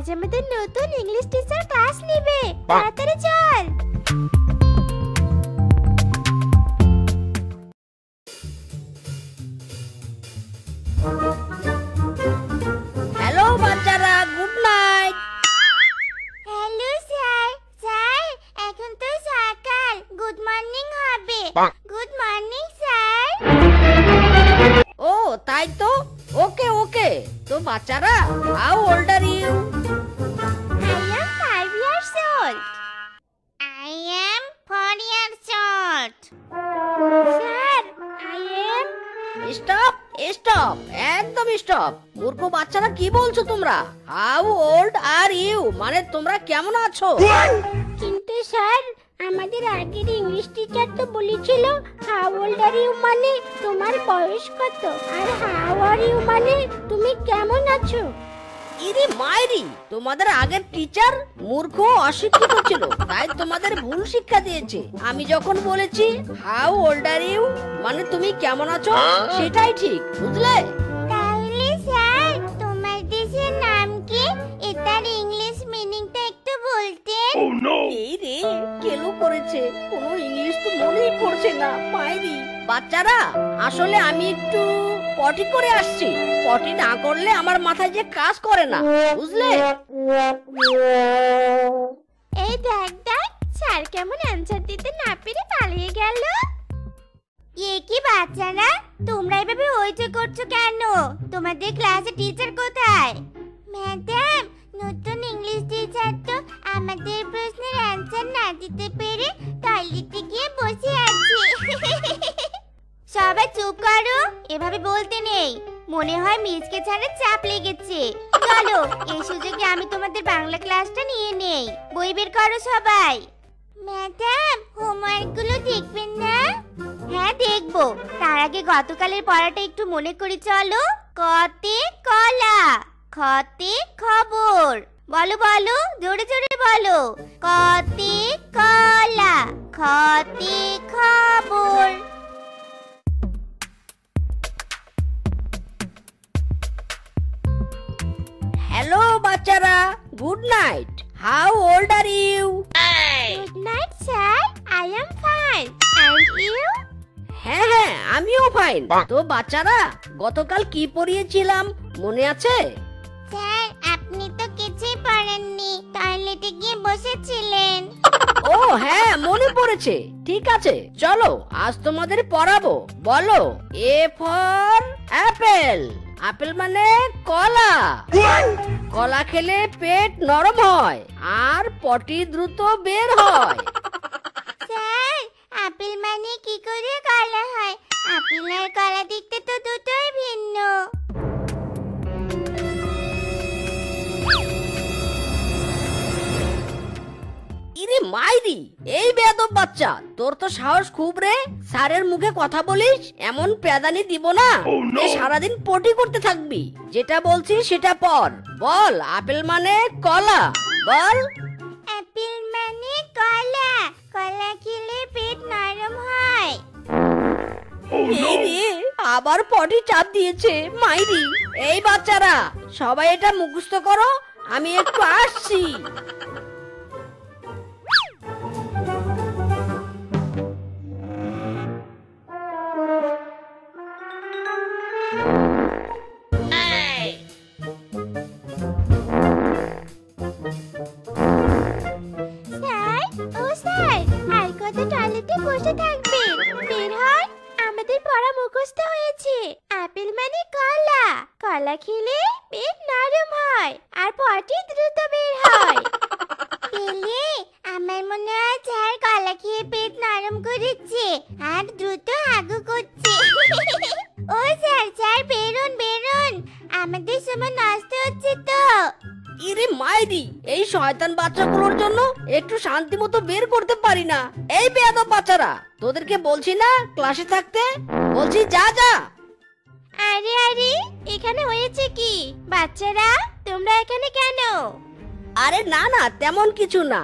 আজ আমাদের নতুন ইংলিশ টিচার ক্লাস নেবে। তাড়াতাড়ি চল। হ্যালো বাচ্চারা, good night. Hello sir. Sir, এখন তো সকাল, গুড মর্নিং হবে। Good morning sir. ও তাই তো, ওকে ওকে। তো বাচ্চারা, how old are you? I am 5 years old. I am 4 years old. Sir, I am... stop stop, একদম স্টপ। মূর্খ বাচ্চারা, কি বলছো তোমরা? হাউ ওল্ড আর ইউ মানে তোমরা কেমন আছো? কিন্তু স্যার, আমাদের আগের ইংলিশ টিচার তো বলেছিল হাউ ওল্ড আর ইউ মানে তোমার বয়স কত, আর হাউ আর ইউ মানে তুমি কেমন আছো। ইরি মাইরি, তোমাদের আগের টিচার মূর্খ অশিক্ষিত ছিল, তাই তোমাদের ভুল শিক্ষা দিয়েছে। আমি যখন বলেছি হাউ ওল্ড আর ইউ মানে তুমি কেমন আছো, সেটাই ঠিক, বুঝলে? তাহলে স্যার, তোমার দেশের নাম কি? এটার ইংলিশ মিনিংটা একটু বলতেন? এই রে, কেলো করেছে, কোনো ইংলিশ তো মনেই পড়ছে না, মাইরি। বাচ্চারা, আসলে আমি একটু পটি করে আসছি। পটি না করলে আমার মাথায় যে কাজ করে না, বুঝলে? এই দেখ দেখ, স্যার কেমন অ্যানসার দিতে না পেরে পালিয়ে গেল। এ কি বাচ্চারা, তোমরা এভাবে হইচই করছো কেন? তোমাদের ক্লাসে টিচার কোথায়? ম্যাডাম, নতুন ইংলিশ টিচার তো আমাদের প্রশ্নের অ্যানসার না দিতে পেরে টয়লেটে গিয়ে বসে আছে। সবাই চুপ করো, এভাবে বলতে নেই। মনে হয় মিসকে ছাড়া চাপ লেগেছে। চলো, এই সুযোগে আমি তোমাদের বাংলা ক্লাসটা নিয়ে নেই। বই বের করো সবাই। ম্যাডাম, হোমওয়ার্ক গুলো দেখবেন না? হ্যাঁ দেখবো, তার আগে গতকালের পড়াটা একটু মনে করি। চলো। কতে কলা, খতে খবর। বলো বলো, জোরে জোরে বলো। কতে কলা, খতে খবর। হ্যালো বাচ্চারা, good night. How old are you? Good night sir, I am fine. And you? হ্যাঁ হ্যাঁ, আমিও ফাইন। তো বাচ্চারা, গতকাল কি পড়িয়েছিলাম মনে আছে? স্যার, আপনি তো কিছুই পড়েননি, টয়লেটে গিয়ে বসেছিলেন। ও হ্যাঁ, মনে পড়েছে। ঠিক আছে, চলো আজ তোমাদের পড়াবো। বলো, এ ফর অ্যাপেল। আপেল মানে কলা। কলা খেলে পেট নরম হয় আর পটি দ্রুত বের হয়। স্যার, আপেল মানে কি করে কলা হয়? আপেল আর কলা দেখতে তো দুটোই ভিন্ন। ইরে মাইরি, এই বেয়াদব বাচ্চা, তোর তো সাহস খুব রে। স্যারের মুখে কথা বলিস, এমন প্যাদানি দিব না। এই সারাদিন পটি করতে থাকবি। যেটা বলছি সেটা পড়। বল, আপেল মানে কলা। বল। আপেল মানে কলা। কলা খেলে পেট নরম হয়। এই রে, আবার পটি চাপ দিয়েছে, মাইরি। এই বাচ্চারা, সবাই এটা মুখস্থ করো, আমি একটু আসছি। স্যার, ও স্যার, আর কত টয়লেটে বসে থাকবেন? বের হন, আমাদের পড়া মুখস্থ হয়েছে। আপেল মানে কলা। কলা খেলে পেট নরম হয় আর পটি দ্রুত বের হয়। পেলে, আমার মনে হয় স্যার কলা খেয়ে পেট নরম করেছে আর দ্রুত হাগু করছে। ও স্যার, স্যার বেরোন বেরোন, আমাদের সময় নষ্ট হচ্ছে তো। ইরে মাইরি, এই শয়তান বাচ্চাগুলোর জন্য একটু শান্তি মতো বের করতে পারি না। এই বেয়াদব বাচ্চারা, তোদেরকে বলছি না ক্লাসে থাকতে, বলছি যা যা। আরে আরে, এখানে হয়েছে কি? বাচ্চারা, তোমরা এখানে কেন? আরে না না, তেমন কিছু না।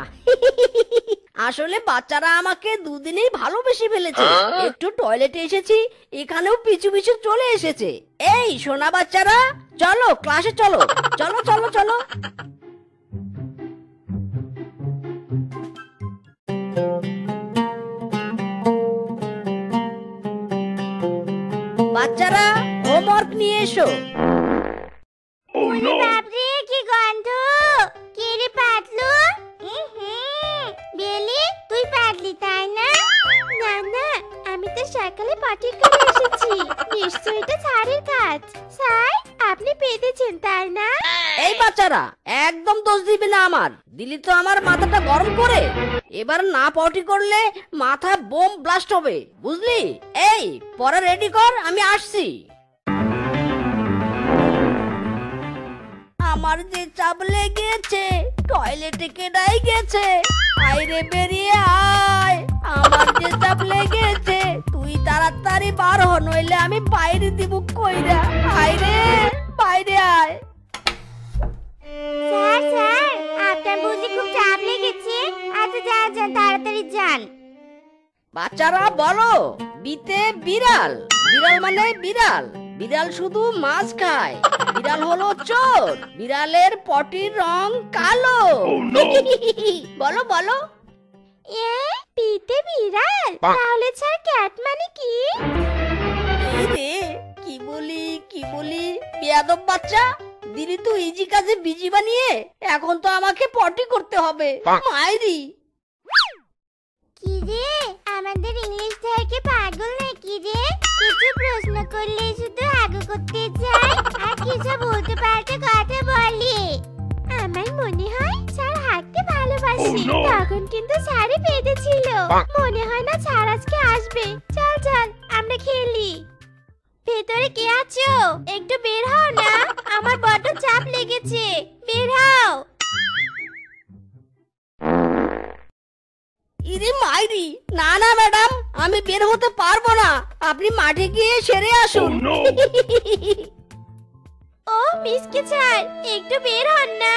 আসলে বাচ্চারা আমাকে দুদিনেই ভালোবেসে ফেলেছে। একটু টয়লেটে এসেছি, এখানেও পিছু পিছু চলে এসেছে। এই সোনা বাচ্চারা, চলো ক্লাসে চলো, চলো চলো চলো। বাচ্চারা হোমওয়ার্ক নিয়ে এসো। ওরে বাপরে কি গন্ধ! কে রে পাতলু? বেলি তুই পাতলি তাই না? না না, আমি তো সকালে পটি করে এসেছি। নিশ্চয়ই এটা ছাড়ের কাজ। স্যার, আপনি পেতেছেন তাই না? এই বাচ্চারা একদম দোষ দিবে না, আমার দিলি তো আমার মাথাটা গরম করে। এবার না পটি করলে মাথা বোম ব্লাস্ট হবে, বুঝলি? এই পড়া রেডি কর, আমি আসছি। আমার যে চাপ লেগেছে, টয়লেটে কেডাই গেছে, আইরে বেরিয়ে আয়। আমার যে চাপ লেগেছে, তুই তাড়াতাড়ি বার হ, নইলে আমি বাইরে দিব কইরা। আইরে বাইরে আয়। স্যার স্যার, আপনার বুঝি খুব চাপ লেগেছে? আচ্ছা যান যান, তাড়াতাড়ি যান। বাচ্চারা বলো, বিতে বিড়াল। বিড়াল মানে বিড়াল। বিড়াল শুধু মাছ খায়। বিড়াল হলো চোর। বিড়ালের পটির রং কালো। বলো বলো। পিতে বিড়াল? তাহলে স্যার ক্যাট মানে কি? রে কি বলি বেয়াদব বাচ্চা, দিদি তো ইজি কাজে বিজি বানিয়ে এখন তো আমাকে পটি করতে হবে। মাইরি কি রে, আমাদের ইংলিশ স্যারকে পাগল নাকি রে? কিছু প্রশ্ন করলে শুধু আগু করতে যায় আর কিছু বলতে পারতে কথা বলে। আমার মনে হয় স্যার হাঁটতে ভালোবাসে। তখন কিন্তু স্যারই পেয়েছিল। মনে হয় না স্যার আজকে আসবে। চল চল আমরা খেলি। ভেতরে কে আছো? একটু বের হও না, আমার বড্ড চাপ লেগেছে। বের হও। ইরে মাইরি, না না ম্যাডাম, আমি বের হতে পারবো না। আপনি মাঠে গিয়ে সেরে আসুন। ও মিসকে স্যার, একটু বের হন না,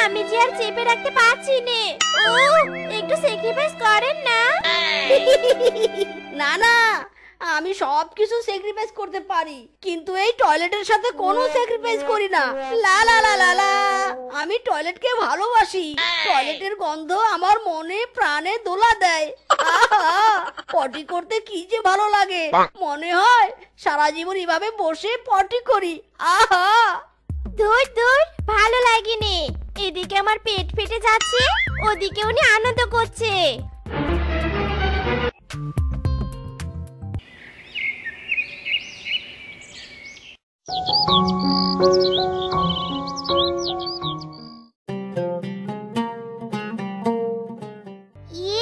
আমি যে আর চেপে রাখতে পারছি না। ও একটু স্যাক্রিফাইস করেন না। না না, আমি সবকিছু স্যাক্রিফাইস করতে পারি, কিন্তু এই টয়লেটের সাথে কোনো স্যাক্রিফাইস করি না। লা লা লা লা লা, আমি টয়লেটকে ভালোবাসি। টয়লেটের গন্ধ আমার মনে প্রাণে দোলা দেয়। আহা, পটি করতে কি যে ভালো লাগে। মনে হয় সারা জীবন এভাবে বসে পটি করি। আহা দূর দূর, ভালো লাগেনি। এদিকে আমার পেট ফেটে যাচ্ছে, ওদিকে উনি আনন্দ করছে।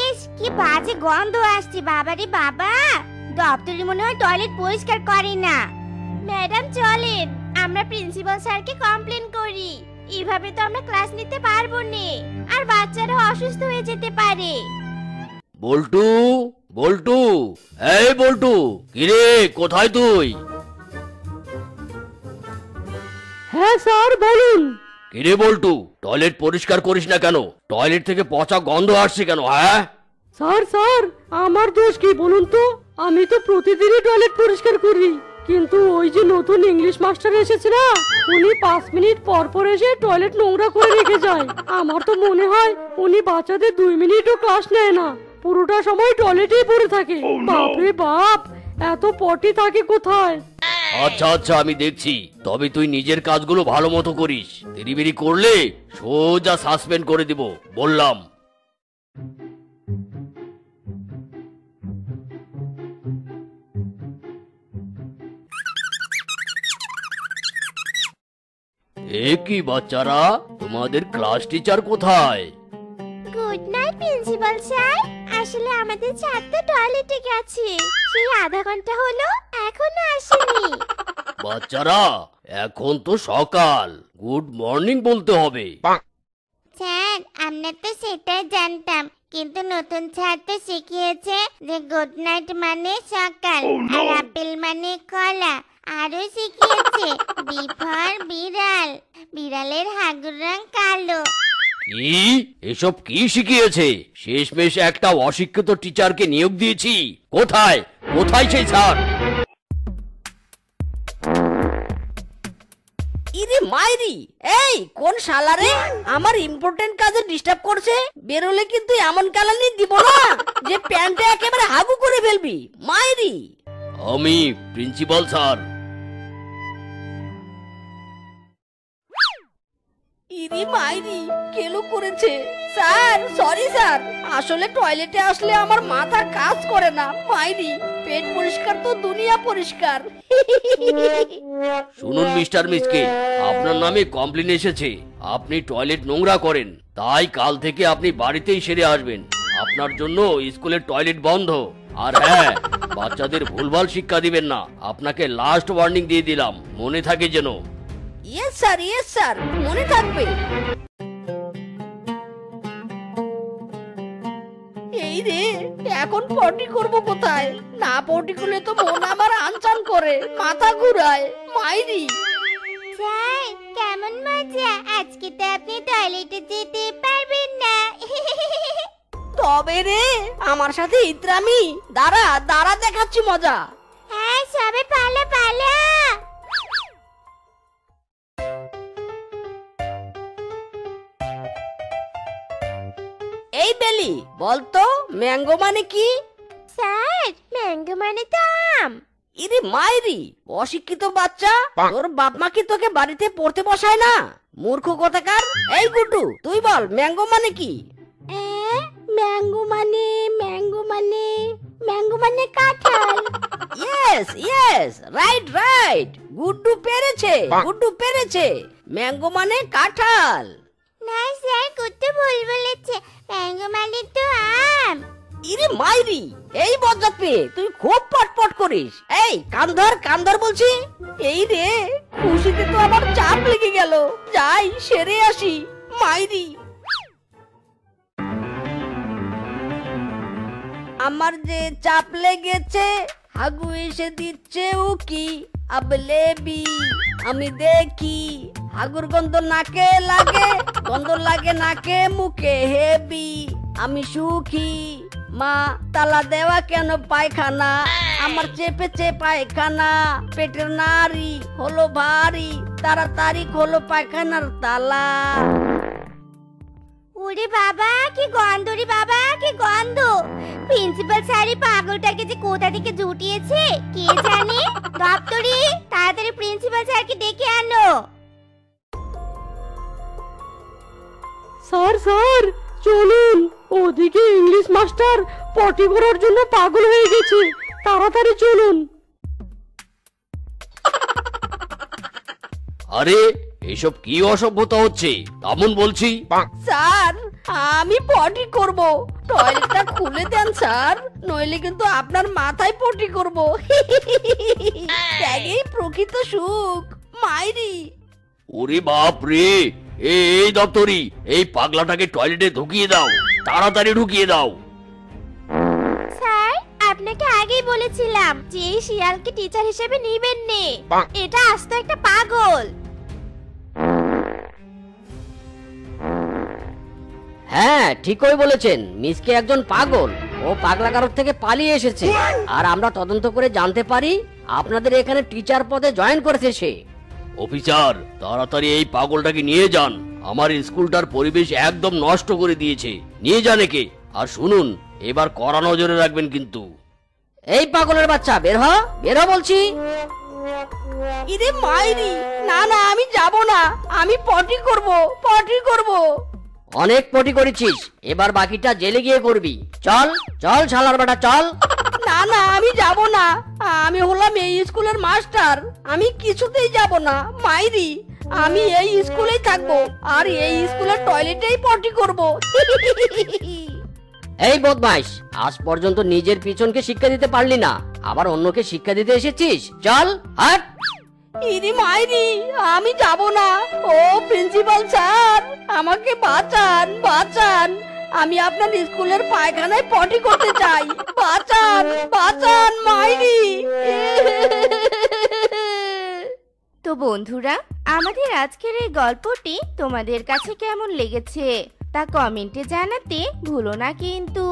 ইস কি বাজে গন্ধ আসছে, বাবারে বাবা। দপ্তরে মনে হয় টয়লেট পরিষ্কার করে না। ম্যাডাম চলেন, আমরা প্রিন্সিপাল স্যারকে কমপ্লেন করি। এভাবে তো আমরা ক্লাস নিতে পারবো না, আর বাচ্চারা অসুস্থ হয়ে যেতে পারে। বল্টু, বল্টু, এই বল্টু, কিরে কোথায় তুই? হ্যাঁ স্যার বলুন। কিরে বল্টু, টয়লেট পরিষ্কার করিস না কেন? টয়লেট থেকে পচা গন্ধ আসছে কেন? হ্যাঁ স্যার আমার দোষ কি বলুন তো? আমি তো প্রতিদিনই টয়লেট পরিষ্কার করি, কিন্তু ওই যে নতুন ইংলিশ মাস্টার এসেছে না, উনি 5 মিনিট পর পর এসে টয়লেট নোংরা করে রেখে যায়। আমার তো মনে হয় উনি বাচ্চাদের 2 মিনিটও ক্লাস নেয় না, পুরোটা সময় টয়লেটেই পড়ে থাকে। বাপরে বাপ, এত পটি থাকে কোথায়? আচ্ছা আচ্ছা, আমি দেখছি। তবে তুই নিজের কাজগুলো ভালো মতো করিস। দেরিবেরি করলে সোজা সাসপেন্ড করে দিব, বললাম। এ কি বাচ্চারা, তোমাদের ক্লাস টিচার কোথায়? Good night principal sir. আসলে আমাদের ছাত্র টয়লেটে গেছে, সেই আধা ঘন্টা হলো এখনো আসেনি। বাচ্চারা, এখন তো সকাল, গুড মর্নিং বলতে হবে। স্যার আমরা তো সেটাই জানতাম, কিন্তু নতুন ছাত্র শিখিয়েছে যে গুড নাইট মানে সকাল, আর আপেল মানে কলা। আরো শিখিয়েছে বি ফর বিড়াল, বিড়ালের হাগুর রং কালো। কি এসব কি শিখিয়েছে? শেষমেশ একটা অশিক্ষিত টিচারকে নিয়োগ দিয়েছি। কোথায় কোথায় সেই স্যার? ইরে মাইরি, এই কোন শালারে আমার ইম্পর্টেন্ট কাজে ডিস্টার্ব করছে? বেরোলে কিন্তু এমন কালানি দিব না যে প্যান্টে একেবারে হাগু করে ফেলবি। মাইরি আমি প্রিন্সিপাল স্যার। ইরি মাইরি কেলো করেছে। স্যার সরি স্যার, আসলে টয়লেটে আসলে আমার মাথা কাজ করে না। মাইরি, পেট পরিষ্কার তো দুনিয়া পরিষ্কার। শুনুন মিস্টার মিসকে, আপনার নামে কমপ্লেন এসেছে আপনি টয়লেট নোংরা করেন, তাই কাল থেকে আপনি বাড়িতেই সেরে আসবেন। আপনার জন্য স্কুলের টয়লেট বন্ধ। আর হ্যাঁ, বাচ্চাদের ভুলভাল শিক্ষা দিবেন না। আপনাকে লাস্ট ওয়ার্নিং দিয়ে দিলাম, মনে থাকে যেন। ইয়েস স্যার, মনে থাকবে। এই রে, এখন পটি করব কোথায়? না পটি করলে তো মন আমার আনচান করে, মাথা ঘুরায়। মাইরি স্যার কেমন মজা, আজকে তো আপনি টয়লেটে যেতে পারবেন না। তবে রে, আমার সাথে ইতরামি। দাঁড়া দাঁড়া, দেখাচ্ছি মজা। হ্যাঁ সবে পালা পালা। এই বেলি, বলতো ম্যাঙ্গো মানে কি? স্যার ম্যাঙ্গো মানে তো আম। ইরে মাইরি, অশিক্ষিত বাচ্চা, তোর বাপ মা কি তোকে বাড়িতে পড়তে বসায় না? মূর্খ কোথাকার। এই গুড্ডু, তুই বল ম্যাঙ্গো মানে কি? ম্যাঙ্গো মানে কাঁঠাল। ইয়েস, রাইট, গুড্ডু পেরেছে। ম্যাঙ্গো মানে কাঁঠাল। না স্যার, কুত্তে ভুল বলেছে, ম্যাঙ্গো মানে তো আম। ইরে মাইরি, এই বজ্জাত পেয়ে তুই খুব পটপট করিস। এই কান্দর বলছি। এই রে, খুশিতে তো আমার চাপ লেগে গেল। যাই সেরে আসি। মাইরি, আমার যে চাপ লেগেছে, হাগু এসে দিচ্ছে উকি আবলেবি। আমি দেখি হাগুর গন্ধ নাকে লাগে, গন্ধ লাগে নাকে মুখে হেবি। আমি সুখী, মা তালা দেওয়া কেন পায়খানা? আমার চেপেছে পায়খানা, পেটের নারী হলো ভারী, তাড়াতাড়ি হলো পায়খানার তালা। ওরে বাবা কি গন্ধ, রে বাবা কি গন্ধ। প্রিন্সিপাল স্যারই পাগলটাকে যে কোথা থেকে জুটিয়েছে কে জানে। দপ্তরি, তাড়াতাড়ি প্রিন্সিপাল স্যারকে ডেকে আনো। স্যার চলুন, ওদিকে ইংলিশ মাস্টার পটি করার জন্য পাগল হয়ে গেছে, তাড়াতাড়ি চলুন। আরে এসব কি অসভ্যতা হচ্ছে, তেমন বলছি। স্যার আমি পটি করব, টয়লেটটা খুলে দেন স্যার, নইলে কিন্তু আপনার মাথায় পটি করব। ত্যাগেই প্রকৃত সুখ। মাইরি, ওরে বাপ রে, এই দপ্তরি, এই পাগলাটাকে টয়লেটে ঢুকিয়ে দাও, তাড়াতাড়ি ঢুকিয়ে দাও। স্যার আপনাকে আগেই বলেছিলাম যে এই শিয়ালকে টিচার হিসেবে নিবেন নে, এটা আস্ত একটা পাগল। হ্যাঁ ঠিকই বলেছেন, মিসকে একজন পাগল। ও পাগলাগারদ থেকে পালিয়ে এসেছে, আর আমরা তদন্ত করে জানতে পারি আপনাদের এখানে টিচার পদে জয়েন করেছে সে। অফিসার, তাড়াতাড়ি এই পাগলটাকে নিয়ে যান, আমার স্কুলটার পরিবেশ একদম নষ্ট করে দিয়েছে। নিয়ে যান একে। আর শুনুন, এবার কড়া নজরে রাখবেন কিন্তু। এই পাগলের বাচ্চা, বের হ বলছি। ইরে মাইরি, না আমি যাব না, আমি পটি করব। অনেক পটি করেছিস, এবার বাকিটা জেলে গিয়ে করবি। চল শালার বেটা চল। না আমি যাব না, আমি হলাম এই স্কুলের মাস্টার, আমি কিছুতেই যাব না। মাইরি, আমি এই স্কুলেই থাকবো, আর এই স্কুলের টয়লেটেই পটি করব। এই বদমাইশ, আজ পর্যন্ত নিজের পিছনকে শিক্ষা দিতে পারলি না, আবার অন্যকে শিক্ষা দিতে এসেছিস। চল হাট। ইরি মাইরি, আমি যাব না। ও প্রিন্সিপাল স্যার, আমাকে বাঁচান, আমি আপনার স্কুলের পায়খানায় পটি করতে চাই। বাঁচান মাইরি। তো বন্ধুরা, আমাদের আজকের এই গল্পটি তোমাদের কাছে কেমন লেগেছে তা কমেন্টে জানাতে ভুলো না কিন্তু।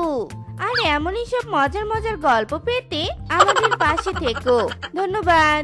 আর এমনই সব মজার গল্প পেতে আমাদের পাশে থেকো। ধন্যবাদ।